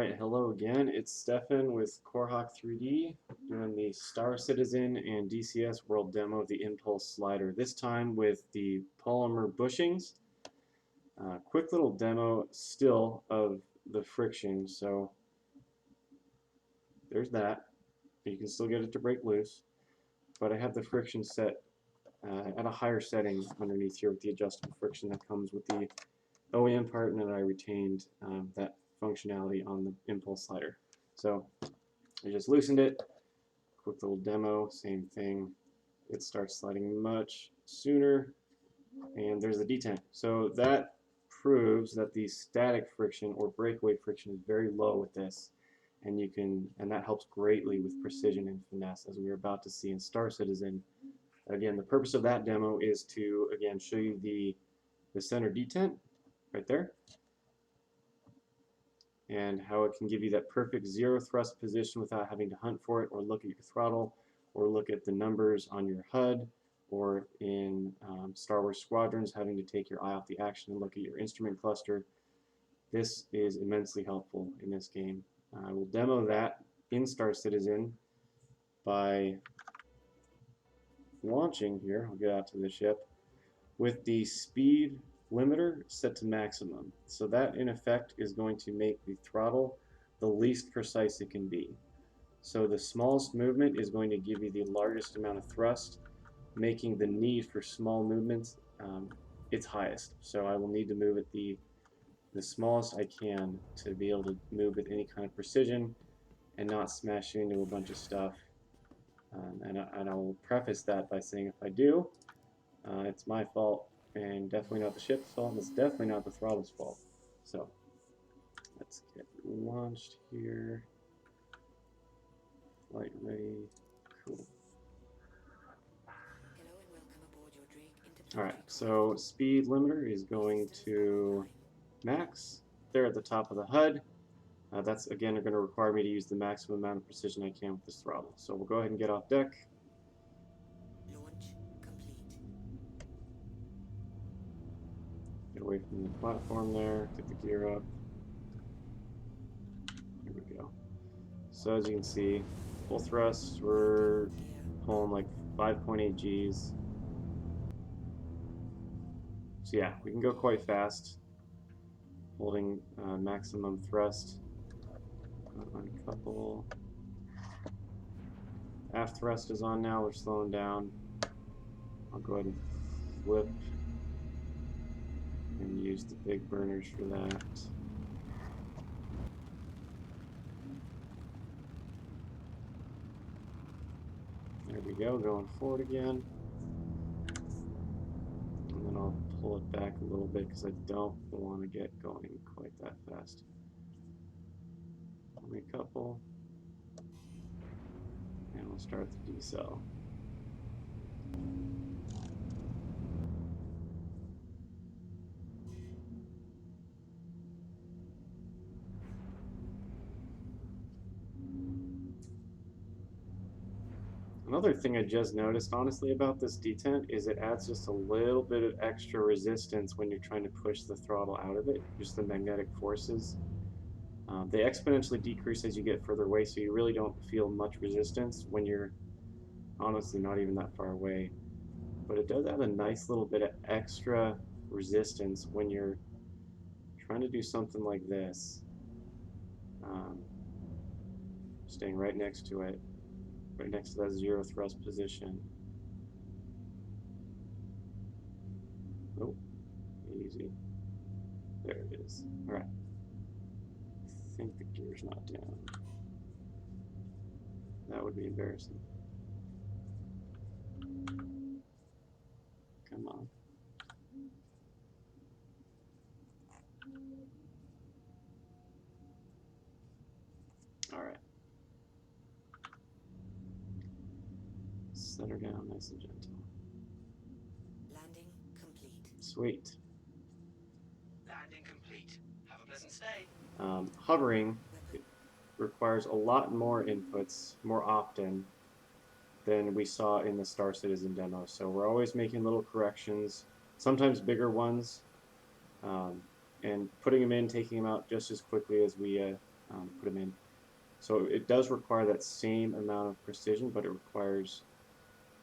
Alright, hello again. It's Stefan with CoreHawk 3D doing the Star Citizen and DCS world demo of the Impulse slider, this time with the polymer bushings. Quick little demo still of the friction, so there's that. You can still get it to break loose, but I have the friction set at a higher setting underneath here with the adjustable friction that comes with the OEM part, and then I retained that functionality on the Impulse slider. So I just loosened it. Quick little demo, same thing. It starts sliding much sooner, and there's the detent. So that proves that the static friction or breakaway friction is very low with this, and that helps greatly with precision and finesse, as we are about to see in Star Citizen. Again, the purpose of that demo is to again show you the center detent right there, and how it can give you that perfect zero thrust position without having to hunt for it or look at your throttle or look at the numbers on your HUD, or in Star Wars Squadrons having to take your eye off the action and look at your instrument cluster. This is immensely helpful in this game. I will demo that in Star Citizen by launching here. I'll get out to the ship with the speed limiter set to maximum. So that in effect is going to make the throttle the least precise it can be. So the smallest movement is going to give you the largest amount of thrust, making the need for small movements its highest. So I will need to move at the smallest I can to be able to move with any kind of precision and not smash into a bunch of stuff. And I will preface that by saying if I do, it's my fault, and definitely not the ship's fault, and it's definitely not the throttle's fault. So let's get launched here. Flight ready. Cool. Alright, so speed limiter is going to max there at the top of the HUD. That's again going to require me to use the maximum amount of precision I can with this throttle. So we'll go ahead and get off deck. Launch complete. Get away from the platform there, get the gear up. Here we go. So as you can see, full thrust, we're pulling like 5.8 Gs. So yeah, we can go quite fast, holding maximum thrust. Uncouple. Aft thrust is on now, we're slowing down. I'll go ahead and flip and use the big burners for that. There we go, going forward again. And then I'll pull it back a little bit because I don't want to get going quite that fast. Only a couple. And we'll start the decel. Another thing I just noticed, honestly, about this detent is it adds just a little bit of extra resistance when you're trying to push the throttle out of it, just the magnetic forces. They exponentially decrease as you get further away, so you really don't feel much resistance when you're honestly not even that far away. But it does add a nice little bit of extra resistance when you're trying to do something like this. Staying right next to it, right next to that zero thrust position. Oh, easy. There it is. Alright. I think the gear's not down. That would be embarrassing. Come on. Alright. Set her down nice and gentle. Landing complete. Sweet. Landing complete. Have a pleasant stay. Hovering requires a lot more inputs more often than we saw in the Star Citizen demo. So we're always making little corrections, sometimes bigger ones, and putting them in, taking them out just as quickly as we put them in. So it does require that same amount of precision, but it requires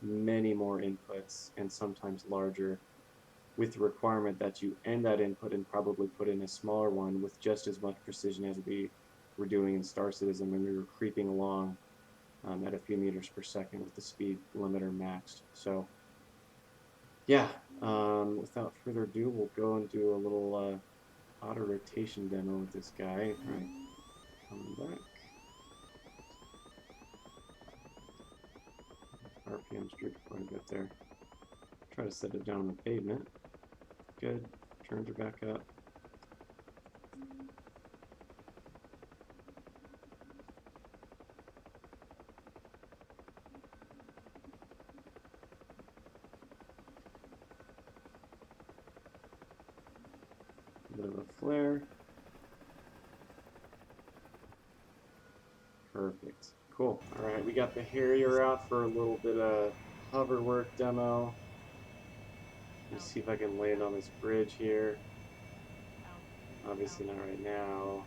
many more inputs and sometimes larger, with the requirement that you end that input and probably put in a smaller one with just as much precision as we were doing in Star Citizen when we were creeping along at a few meters per second with the speed limiter maxed. So yeah, without further ado, we'll go and do a little auto rotation demo with this guy. All right, coming back. RPM's drooped quite a bit there. Try to set it down on the pavement. Good. Turns her back up. A bit of a flare. Perfect. Cool. Alright, we got the Harrier out for a little bit of hover work demo. Let's see if I can land on this bridge here. Obviously not right now.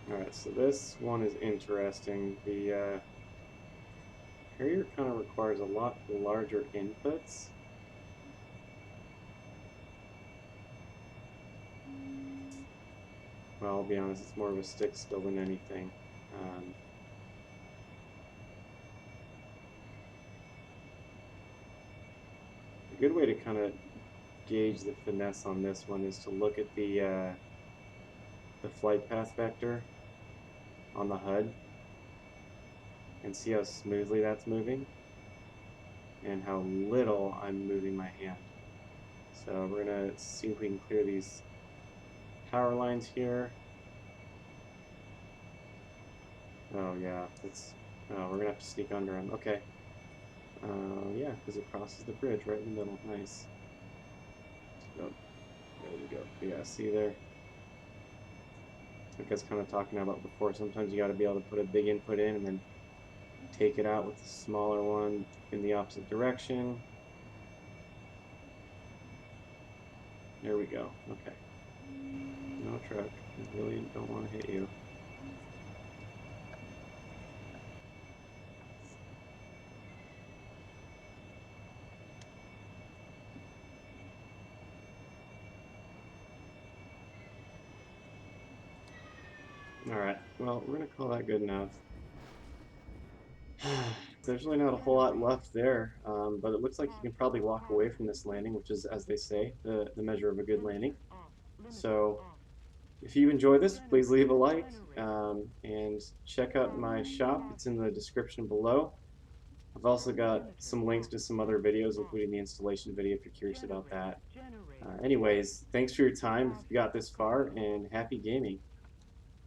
Alright, so this one is interesting. The Harrier kind of requires a lot larger inputs. Well, I'll be honest, it's more of a stick still than anything. A good way to kind of gauge the finesse on this one is to look at the flight path vector on the HUD and see how smoothly that's moving and how little I'm moving my hand. So we're going to see if we can clear these power lines here. Oh yeah, we're going to have to sneak under them. Okay. Yeah, because it crosses the bridge right in the middle. Nice. Oh, there we go. Yeah, see there? Like I was kind of talking about before, sometimes you got to be able to put a big input in and then take it out with the smaller one in the opposite direction. There we go. Okay. No truck. I really don't want to hit you. Alright, well, we're going to call that good enough. There's really not a whole lot left there, but it looks like you can probably walk away from this landing, which is, as they say, the measure of a good landing. So, if you enjoy this, please leave a like, and check out my shop. It's in the description below. I've also got some links to some other videos, including the installation video if you're curious about that. Anyways, thanks for your time if you got this far, and happy gaming.